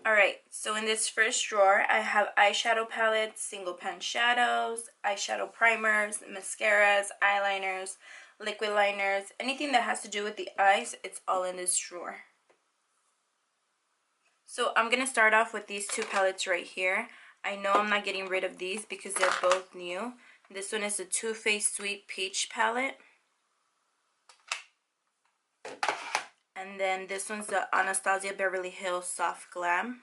Alright, so in this first drawer, I have eyeshadow palettes, single pan shadows, eyeshadow primers, mascaras, eyeliners, liquid liners, anything that has to do with the eyes, it's all in this drawer. So I'm going to start off with these two palettes right here. I know I'm not getting rid of these because they're both new. This one is the Too Faced Sweet Peach palette. And then this one's the Anastasia Beverly Hills Soft Glam.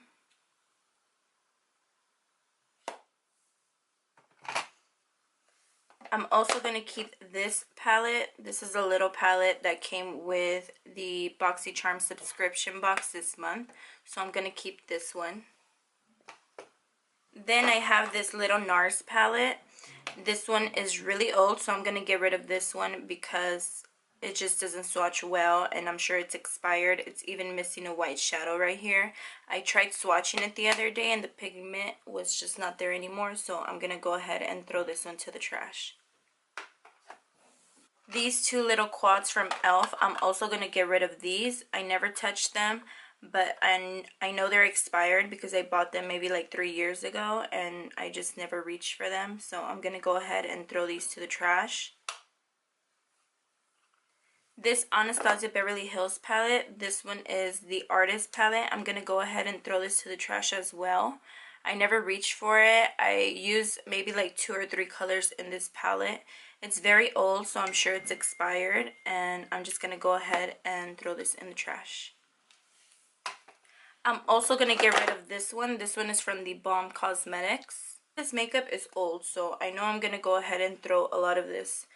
I'm also going to keep this palette. This is a little palette that came with the BoxyCharm subscription box this month. So I'm going to keep this one. Then I have this little NARS palette. This one is really old, so I'm going to get rid of this one because it just doesn't swatch well, and I'm sure it's expired. It's even missing a white shadow right here. I tried swatching it the other day and the pigment was just not there anymore, so I'm going to go ahead and throw this one to the trash. These two little quads from e.l.f., I'm also going to get rid of these. I never touched them, but I know they're expired because I bought them maybe like 3 years ago and I just never reached for them. So I'm going to go ahead and throw these to the trash. This Anastasia Beverly Hills palette, this one is the Artist palette. I'm going to go ahead and throw this to the trash as well. I never reached for it. I use maybe like 2 or 3 colors in this palette. It's very old, so I'm sure it's expired, and I'm just going to go ahead and throw this in the trash. I'm also going to get rid of this one. This one is from the Balm Cosmetics. This makeup is old, so I know I'm going to go ahead and throw a lot of this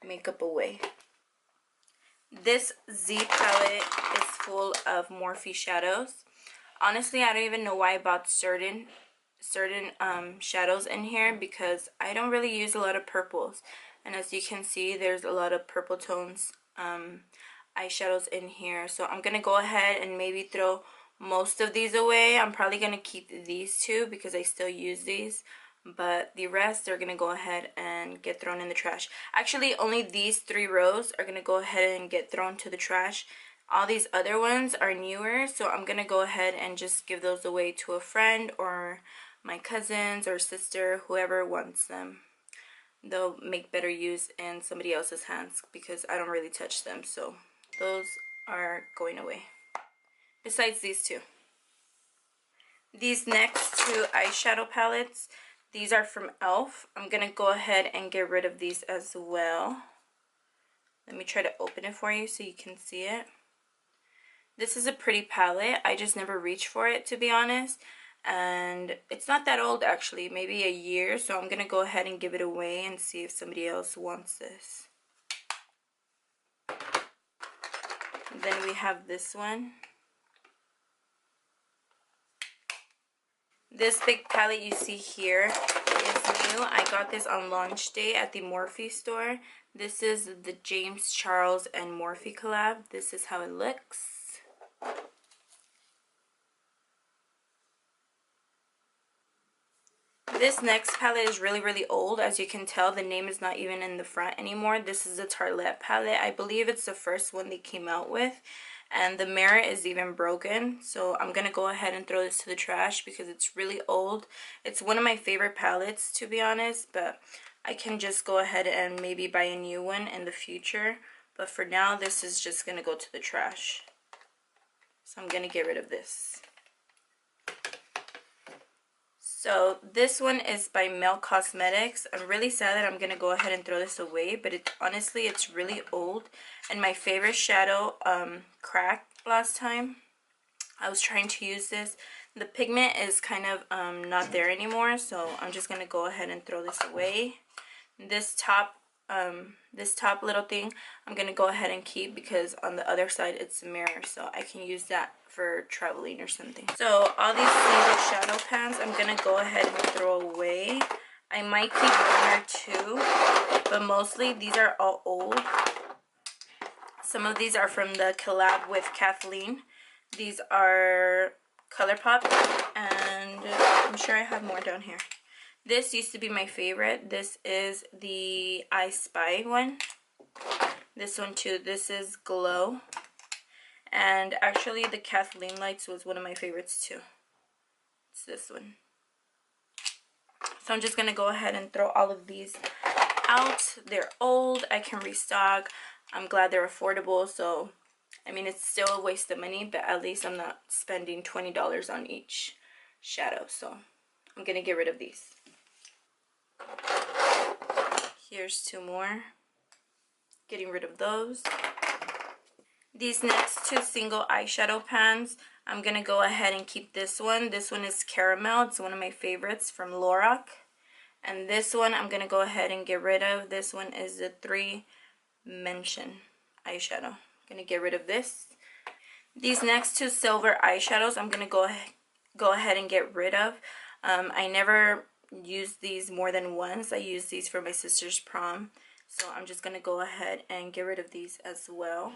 makeup away. This Z palette is full of Morphe shadows. Honestly, I don't even know why I bought certain shadows in here because I don't really use a lot of purples. And as you can see, there's a lot of purple tones eyeshadows in here. So I'm going to go ahead and maybe throw most of these away. I'm probably going to keep these two because I still use these. But the rest are going to go ahead and get thrown in the trash. Actually, only these 3 rows are going to go ahead and get thrown to the trash. All these other ones are newer, so I'm going to go ahead and just give those away to a friend or my cousins or sister, whoever wants them. They'll make better use in somebody else's hands because I don't really touch them, so those are going away. Besides these two. These next 2 eyeshadow palettes, these are from e.l.f. I'm going to go ahead and get rid of these as well. Let me try to open it for you so you can see it. This is a pretty palette. I just never reached for it, to be honest. And it's not that old, actually. Maybe a year. So I'm going to go ahead and give it away and see if somebody else wants this. Then we have this one. This big palette you see here is new. I got this on launch day at the Morphe store. This is the James Charles and Morphe collab. This is how it looks. This next palette is really old. As you can tell, the name is not even in the front anymore. This is the Tartelette palette. I believe it's the first one they came out with. And the mirror is even broken. So I'm going to go ahead and throw this to the trash because it's really old. It's one of my favorite palettes, to be honest. But I can just go ahead and maybe buy a new one in the future. But for now, this is just going to go to the trash. So I'm going to get rid of this. So this one is by Mel Cosmetics. I'm really sad that I'm going to go ahead and throw this away, but honestly, it's really old. And my favorite shadow cracked last time. I was trying to use this. The pigment is kind of not there anymore, so I'm just going to go ahead and throw this away. This top little thing I'm going to go ahead and keep because on the other side it's a mirror, so I can use that for traveling or something. So all these single shadow pans I'm going to go ahead and throw away. I might keep 1 or 2, but mostly these are all old. Some of these are from the collab with Kathleen. These are ColourPop, and I'm sure I have more down here. This used to be my favorite. This is the I Spy one. This one too. This is Glow. And actually the Kathleen Lights was one of my favorites too. It's this one. So I'm just going to go ahead and throw all of these out. They're old. I can restock. I'm glad they're affordable. So, I mean, it's still a waste of money, but at least I'm not spending $20 on each shadow. So I'm going to get rid of these. Here's two more. Getting rid of those. These next two single eyeshadow pans, I'm going to go ahead and keep this one. This one is caramel. It's one of my favorites from Lorac. And this one I'm going to go ahead and get rid of. This one is the 3 Mention eyeshadow. I'm going to get rid of this. These next two silver eyeshadows I'm going to go ahead and get rid of. I never used these more than once. I used these for my sister's prom. So I'm just going to go ahead and get rid of these as well.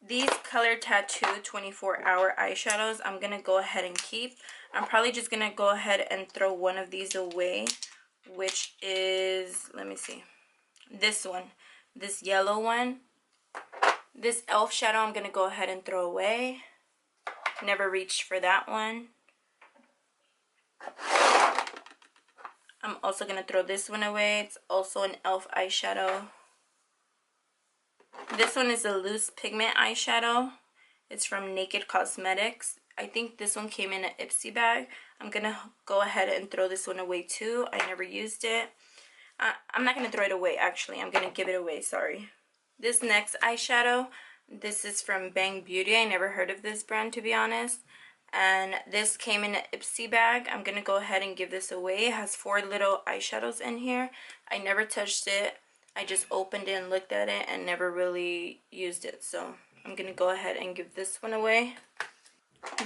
These Color Tattoo 24-hour eyeshadows I'm going to go ahead and keep. I'm probably just going to go ahead and throw one of these away, which is, let me see, this one. This yellow one. This e.l.f. shadow I'm going to go ahead and throw away. Never reached for that one. I'm also going to throw this one away. It's also an e.l.f. eyeshadow. This one is a loose pigment eyeshadow. It's from Naked Cosmetics. I think this one came in an Ipsy bag. I'm going to go ahead and throw this one away too. I never used it. I'm not going to throw it away actually. I'm going to give it away, sorry. This next eyeshadow, this is from Bang Beauty. I never heard of this brand, to be honest. And this came in an Ipsy bag. I'm going to go ahead and give this away. It has 4 little eyeshadows in here. I never touched it. I just opened it and looked at it and never really used it. So I'm going to go ahead and give this one away.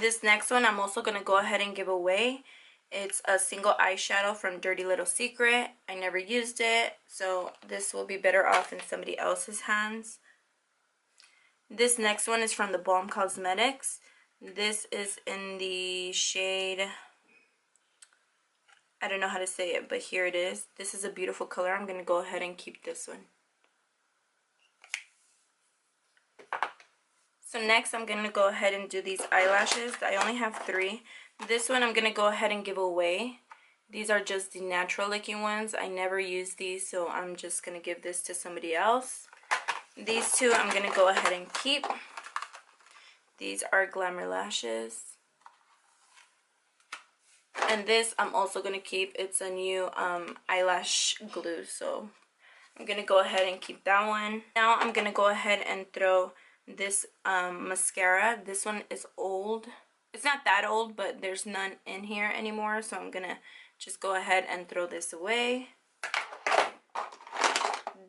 This next one I'm also going to go ahead and give away. It's a single eyeshadow from Dirty Little Secret. I never used it, so this will be better off in somebody else's hands. This next one is from the Balm Cosmetics. This is in the shade, I don't know how to say it, but here it is. This is a beautiful color. I'm going to go ahead and keep this one. So next I'm going to go ahead and do these eyelashes. I only have 3. This one I'm going to go ahead and give away. These are just the natural looking ones. I never use these, so I'm just going to give this to somebody else. These two I'm going to go ahead and keep. These are Glamour Lashes. And this I'm also going to keep. It's a new eyelash glue, so I'm going to go ahead and keep that one. Now I'm going to go ahead and throw this mascara. This one is old. It's not that old, but there's none in here anymore, so I'm going to just go ahead and throw this away.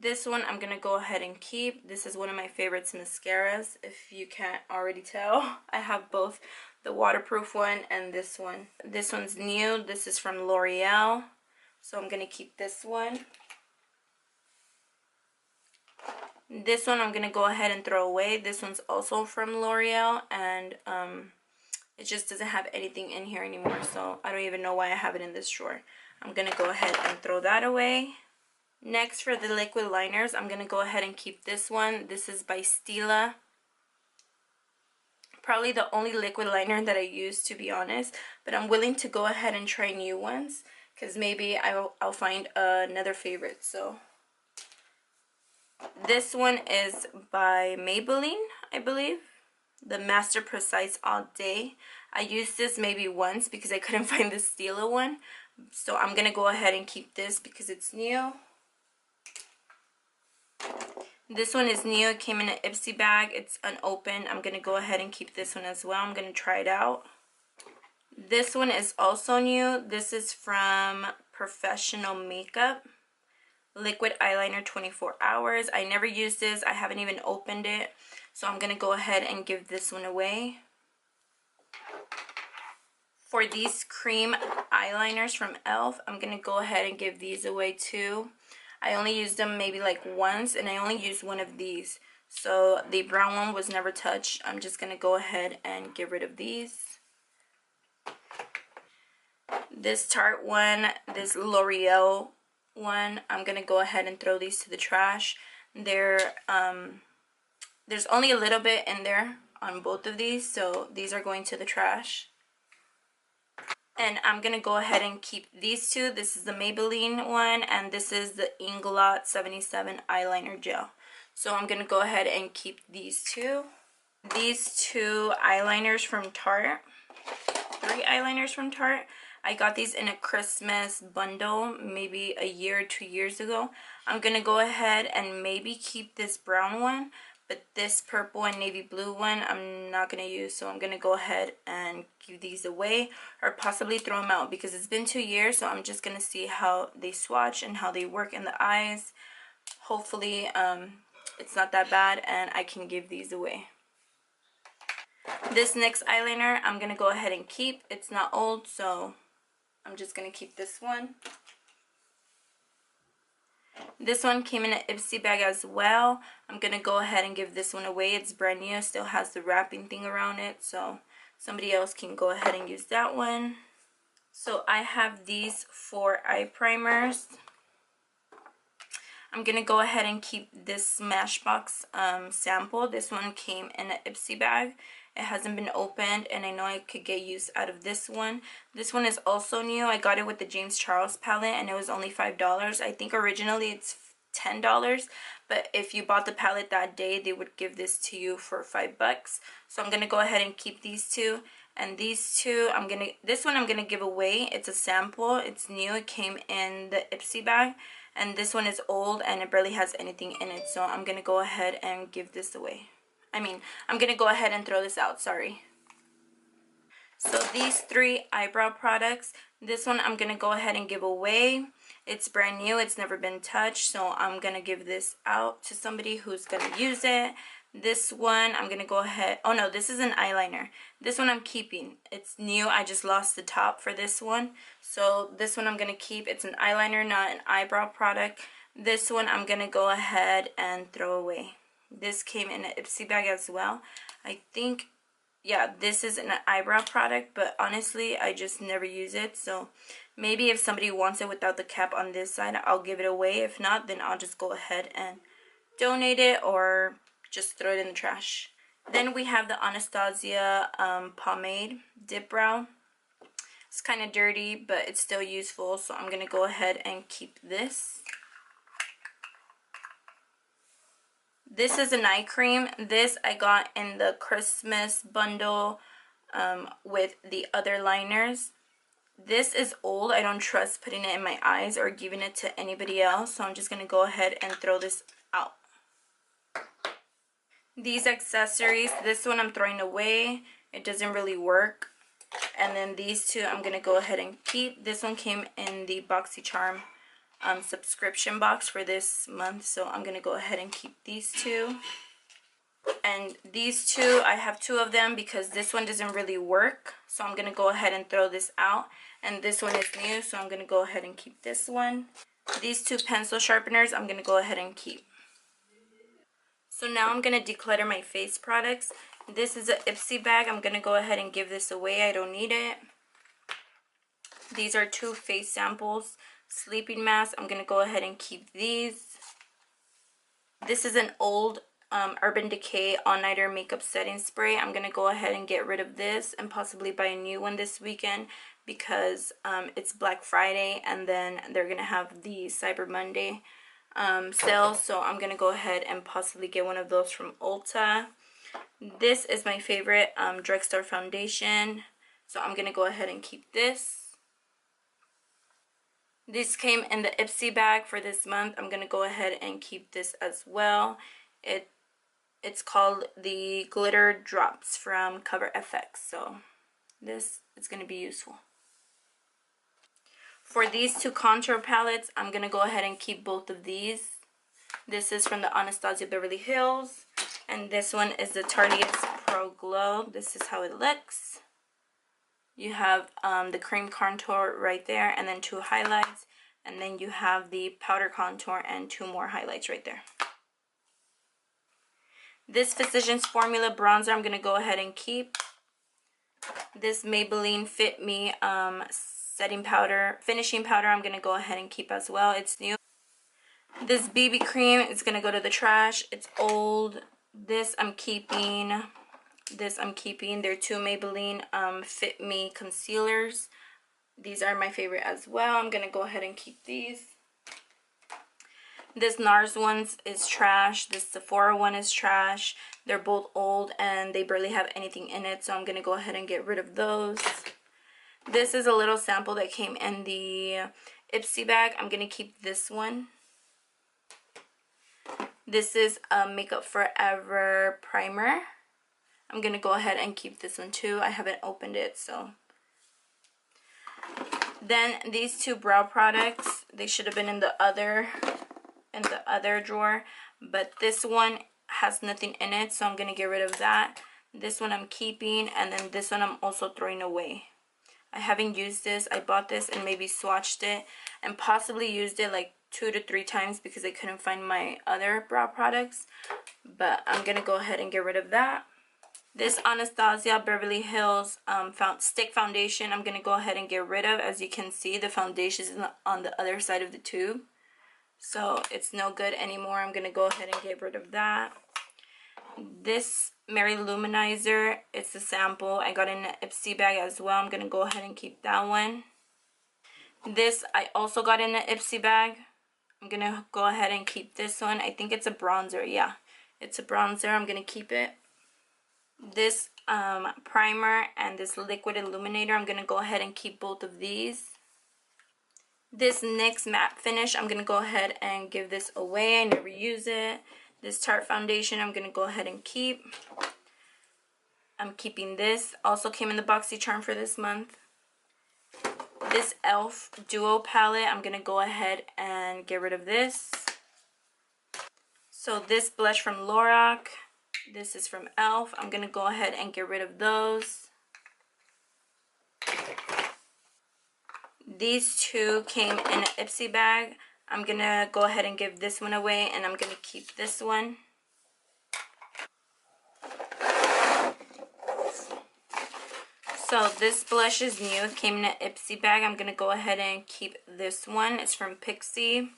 This one I'm going to go ahead and keep. This is one of my favorites mascaras, if you can't already tell. I have both the waterproof one and this one. This one's new. This is from L'Oreal, so I'm going to keep this one. This one I'm going to go ahead and throw away. This one's also from L'Oreal, and it just doesn't have anything in here anymore, so I don't even know why I have it in this drawer. I'm going to go ahead and throw that away. Next, for the liquid liners, I'm going to go ahead and keep this one. This is by Stila. Probably the only liquid liner that I use, to be honest, but I'm willing to go ahead and try new ones because maybe I'll find another favorite. So this one is by Maybelline, I believe. The Master Precise All Day. I used this maybe once because I couldn't find the Stila one. So I'm going to go ahead and keep this because it's new. This one is new. It came in an Ipsy bag. It's unopened. I'm going to go ahead and keep this one as well. I'm going to try it out. This one is also new. This is from Professional Makeup. Liquid eyeliner 24 hours. I never used this. I haven't even opened it. So I'm going to go ahead and give this one away. For these cream eyeliners from e.l.f., I'm going to go ahead and give these away too. I only used them maybe like once, and I only used one of these. So the brown one was never touched. I'm just going to go ahead and get rid of these. This Tarte one, this L'Oreal one, I'm going to go ahead and throw these to the trash. There's only a little bit in there on both of these, so these are going to the trash. And I'm gonna go ahead and keep these two. This is the Maybelline one, and this is the Inglot 77 eyeliner gel. So I'm gonna go ahead and keep these two. These two eyeliners from Tarte, 3 eyeliners from Tarte. I got these in a Christmas bundle maybe a year or 2 years ago. I'm gonna go ahead and maybe keep this brown one, but this purple and navy blue one I'm not gonna use, so I'm gonna go ahead and give these away or possibly throw them out because it's been 2 years. So I'm just gonna see how they swatch and how they work in the eyes. Hopefully it's not that bad and I can give these away. This NYX eyeliner I'm gonna go ahead and keep. It's not old, so I'm just gonna keep this one. This one came in an Ipsy bag as well. I'm gonna go ahead and give this one away. It's brand new, still has the wrapping thing around it, so somebody else can go ahead and use that one. So I have these 4 eye primers. I'm gonna go ahead and keep this Smashbox sample. This one came in an Ipsy bag. It hasn't been opened, and I know I could get use out of this one. This one is also new. I got it with the James Charles palette, and it was only $5. I think originally it's $10, but if you bought the palette that day, they would give this to you for $5. So I'm gonna go ahead and keep these two. And these two, this one I'm gonna give away. It's a sample. It's new. It came in the Ipsy bag. And this one is old and it barely has anything in it, so I'm gonna go ahead and give this away. I'm gonna go ahead and throw this out, sorry. So these 3 eyebrow products, this one I'm gonna go ahead and give away. It's brand new, it's never been touched, so I'm gonna give this out to somebody who's gonna use it. This one I'm gonna go ahead, oh no, this is an eyeliner. This one I'm keeping. It's new, I just lost the top for this one. So this one I'm gonna keep. It's an eyeliner, not an eyebrow product. This one I'm gonna go ahead and throw away. This came in an Ipsy bag as well. I think, yeah, this is an eyebrow product, but honestly I just never use it, so maybe if somebody wants it without the cap on this side, I'll give it away. If not, then I'll just go ahead and donate it or just throw it in the trash. Then we have the Anastasia pomade dip brow. It's kind of dirty, but it's still useful, so I'm gonna go ahead and keep this. This is an eye cream. This I got in the Christmas bundle with the other liners. This is old. I don't trust putting it in my eyes or giving it to anybody else, so I'm just gonna go ahead and throw this out. These accessories, this one I'm throwing away. It doesn't really work. And then these two I'm gonna go ahead and keep. This one came in the BoxyCharm subscription box for this month, so I'm gonna go ahead and keep these two. And these two, I have 2 of them because this one doesn't really work, so I'm gonna go ahead and throw this out. And this one is new, so I'm gonna go ahead and keep this one. These 2 pencil sharpeners I'm gonna go ahead and keep. So now I'm gonna declutter my face products. This is an Ipsy bag. I'm gonna go ahead and give this away. I don't need it. These are 2 face samples. Sleeping mask, I'm gonna go ahead and keep these. This is an old Urban Decay all-nighter makeup setting spray. I'm gonna go ahead and get rid of this and possibly buy a new one this weekend because it's Black Friday and then they're gonna have the Cyber Monday sale, so I'm gonna go ahead and possibly get one of those from Ulta. This is my favorite drugstore foundation, so I'm gonna go ahead and keep this. This came in the Ipsy bag for this month. I'm gonna go ahead and keep this as well. It's called the Glitter Drops from Cover FX, so this is gonna be useful. For these 2 contour palettes, I'm gonna go ahead and keep both of these. This is from the Anastasia Beverly Hills, and this one is the Tarteist Pro Glow. This is how it looks. You have the cream contour right there, and then 2 highlights, and then you have the powder contour and 2 more highlights right there. This Physicians Formula bronzer I'm going to go ahead and keep. This Maybelline Fit Me finishing powder I'm going to go ahead and keep as well. It's new. This BB cream is going to go to the trash. It's old. This I'm keeping. They're 2 Maybelline Fit Me concealers. These are my favorite as well. I'm gonna go ahead and keep these. This NARS one is trash. This Sephora one is trash. They're both old and they barely have anything in it, so I'm gonna go ahead and get rid of those. This is a little sample that came in the Ipsy bag. I'm gonna keep this one. This is a Makeup Forever primer. I'm gonna go ahead and keep this one too. I haven't opened it, so. Then these two brow products, they should have been in the other drawer, but this one has nothing in it, so I'm gonna get rid of that. This one I'm keeping, and then this one I'm also throwing away. I haven't used this. I bought this and maybe swatched it and possibly used it like 2 to 3 times because I couldn't find my other brow products, but I'm gonna go ahead and get rid of that. This Anastasia Beverly Hills stick foundation, I'm gonna go ahead and get rid of. As you can see, the foundation is on the other side of the tube, so it's no good anymore. I'm gonna go ahead and get rid of that. This Mary Luminizer, it's a sample. I got in an Ipsy bag as well. I'm gonna go ahead and keep that one. This I also got in an Ipsy bag. I'm gonna go ahead and keep this one. I think it's a bronzer. Yeah, it's a bronzer. I'm gonna keep it. This primer and this liquid illuminator, I'm gonna go ahead and keep both of these. This NYX matte finish, I'm gonna go ahead and give this away. I never use it. This Tarte foundation, I'm gonna go ahead and keep. I'm keeping this. Also came in the BoxyCharm for this month. This e.l.f. Duo palette, I'm gonna go ahead and get rid of this. So this blush from Lorac, this is from e.l.f. I'm gonna go ahead and get rid of those. These two came in an Ipsy bag. I'm gonna go ahead and give this one away, and I'm gonna keep this one. So this blush is new. It came in an Ipsy bag. I'm gonna go ahead and keep this one. It's from Pixie.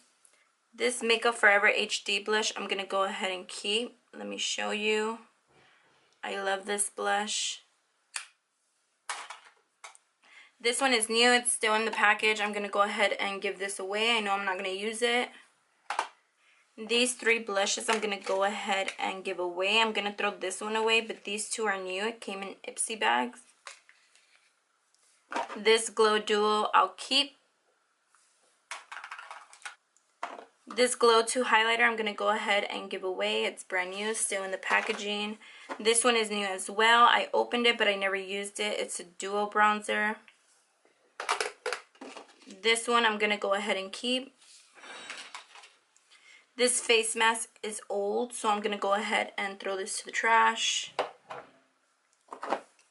This Makeup Forever HD blush, I'm gonna go ahead and keep. Let me show you. I love this blush. This one is new. It's still in the package. I'm gonna go ahead and give this away. I know I'm not gonna use it. These 3 blushes I'm gonna go ahead and give away. I'm gonna throw this one away, but these 2 are new. It came in Ipsy bags. This Glow Duo I'll keep. This Glow 2 highlighter I'm gonna go ahead and give away. It's brand new, still in the packaging. This one is new as well. I opened it, but I never used it. It's a duo bronzer. This one I'm gonna go ahead and keep. This face mask is old, so I'm gonna go ahead and throw this to the trash.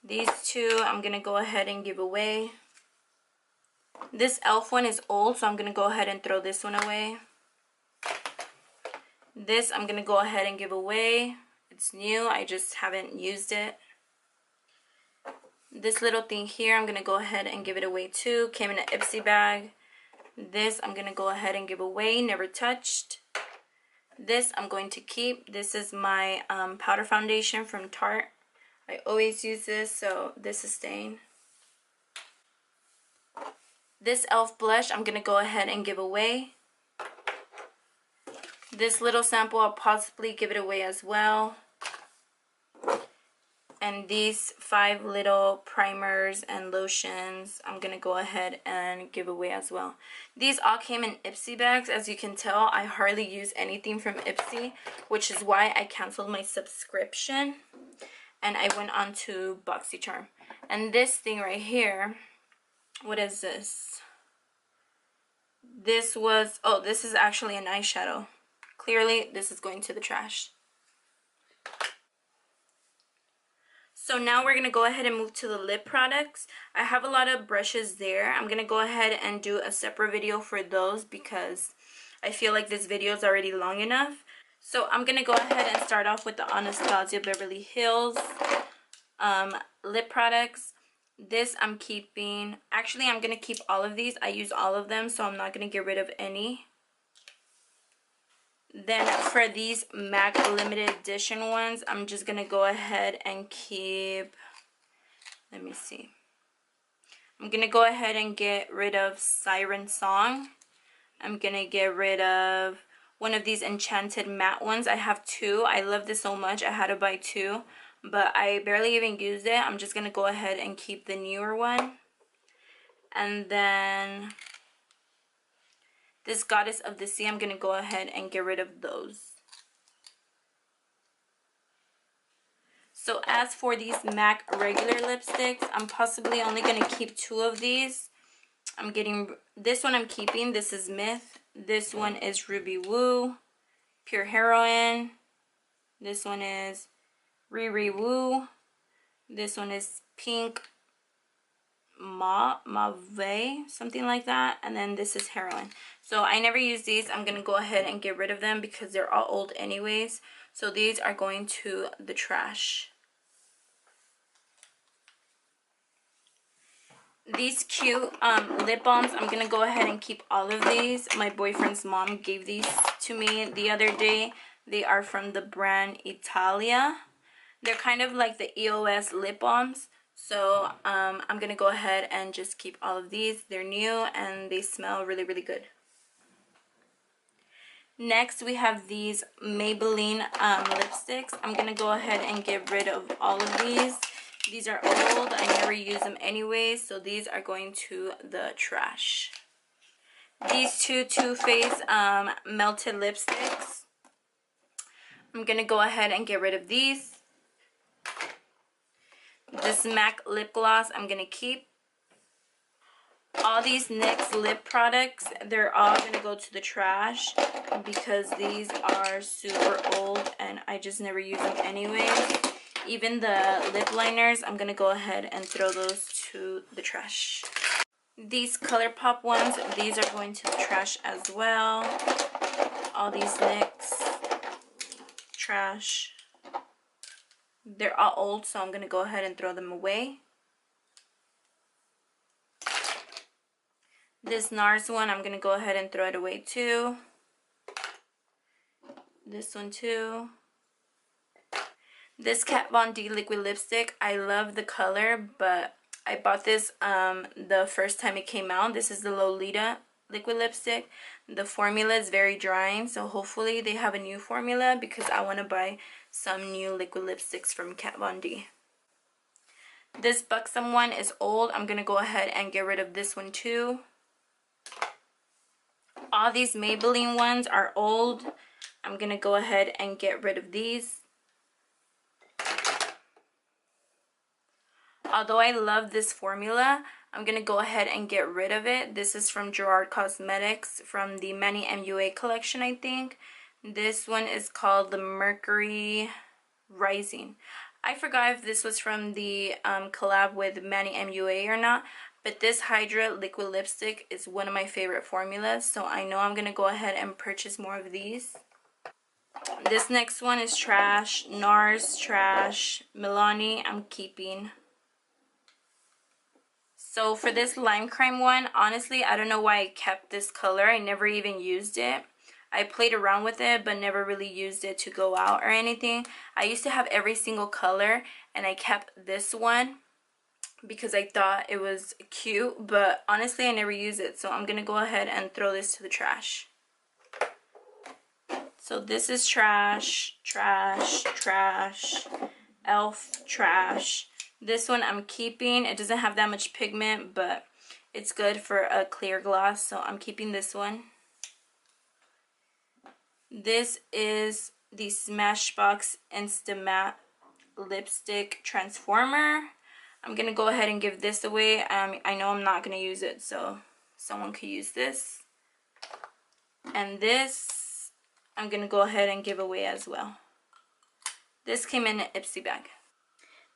These 2 I'm gonna go ahead and give away. This e.l.f. one is old, so I'm gonna go ahead and throw this one away. This I'm gonna go ahead and give away. It's new, I just haven't used it. This little thing here, I'm gonna go ahead and give it away too. Came in an Ipsy bag. This I'm gonna go ahead and give away, never touched. This I'm going to keep. This is my powder foundation from Tarte. I always use this, so this is staying. This e.l.f. blush I'm gonna go ahead and give away. This little sample I'll possibly give it away as well. And these 5 little primers and lotions I'm gonna go ahead and give away as well. These all came in Ipsy bags. As you can tell, I hardly use anything from Ipsy, which is why I canceled my subscription and I went on to BoxyCharm. And this thing right here, what is this? This was, oh, this is actually an eyeshadow. Clearly this is going to the trash. So now we're going to go ahead and move to the lip products. I have a lot of brushes there. I'm going to go ahead and do a separate video for those because I feel like this video is already long enough. So I'm going to go ahead and start off with the Anastasia Beverly Hills lip products. This I'm keeping. Actually, I'm going to keep all of these. I use all of them, so I'm not going to get rid of any. Then for these MAC limited edition ones, I'm just going to go ahead and keep, let me see. I'm gonna go ahead and get rid of Siren Song. I'm gonna get rid of one of these enchanted matte ones. I have two. I love this so much. I had to buy two, but I barely even used it. I'm just gonna go ahead and keep the newer one. And then this Goddess of the Sea, I'm gonna go ahead and get rid of those. So as for these MAC regular lipsticks, I'm possibly only gonna keep two of these. I'm getting this one, I'm keeping. This is Myth. This one is Ruby Woo, Pure Heroine. This one is Riri Woo. This one is Pink Mauve, something like that. And then this is Heroine. So I never use these. I'm gonna go ahead and get rid of them because they're all old anyways. So these are going to the trash. These cute lip balms, I'm gonna go ahead and keep all of these. My boyfriend's mom gave these to me the other day. They are from the brand Italia. They're kind of like the EOS lip balms. So I'm gonna go ahead and just keep all of these. They're new and they smell really, really good. Next, we have these Maybelline lipsticks. I'm gonna go ahead and get rid of all of these. These are old. I never use them anyways, so these are going to the trash. These two Too Faced melted lipsticks. I'm gonna go ahead and get rid of these. This MAC lip gloss I'm gonna keep. All these NYX lip products, they're all gonna go to the trash because these are super old and I just never use them anyways. Even the lip liners, I'm gonna go ahead and throw those to the trash. These ColourPop ones, these are going to the trash as well. All these NYX, trash. They're all old, so I'm gonna go ahead and throw them away. This NARS one, I'm gonna go ahead and throw it away too. This one too. This Kat Von D liquid lipstick, I love the color, but I bought this the first time it came out. This is the Lolita liquid lipstick. The formula is very drying, so hopefully they have a new formula because I want to buy some new liquid lipsticks from Kat Von D. This Buxom one is old. I'm going to go ahead and get rid of this one too. All these Maybelline ones are old. I'm going to go ahead and get rid of these. Although I love this formula, I'm going to go ahead and get rid of it. This is from Gerard Cosmetics from the Manny MUA collection, I think. This one is called the Mercury Rising. I forgot if this was from the collab with Manny MUA or not, but this Hydra liquid lipstick is one of my favorite formulas, so I know I'm going to go ahead and purchase more of these. This next one is trash. NARS, trash. Milani, I'm keeping. So for this Lime Crime one, honestly, I don't know why I kept this color. I never even used it. I played around with it, but never really used it to go out or anything. I used to have every single color, and I kept this one because I thought it was cute, but honestly, I never used it. So I'm going to go ahead and throw this to the trash. So this is trash, trash, trash, e.l.f. trash. This one I'm keeping. It doesn't have that much pigment, but it's good for a clear gloss, so I'm keeping this one. This is the Smashbox Instamatte Lipstick Transformer. I'm going to go ahead and give this away. I know I'm not going to use it, so someone could use this. And this, I'm going to go ahead and give away as well. This came in an Ipsy bag.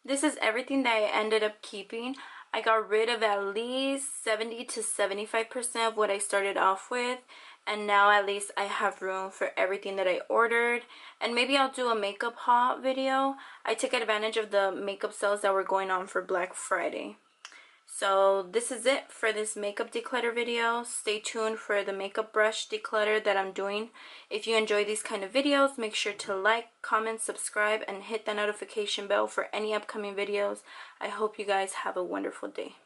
This is everything that I ended up keeping. I got rid of at least 70 to 75% of what I started off with. And now at least I have room for everything that I ordered. And maybe I'll do a makeup haul video. I took advantage of the makeup sales that were going on for Black Friday. So this is it for this makeup declutter video. Stay tuned for the makeup brush declutter that I'm doing. If you enjoy these kind of videos, make sure to like, comment, subscribe, and hit the notification bell for any upcoming videos. I hope you guys have a wonderful day.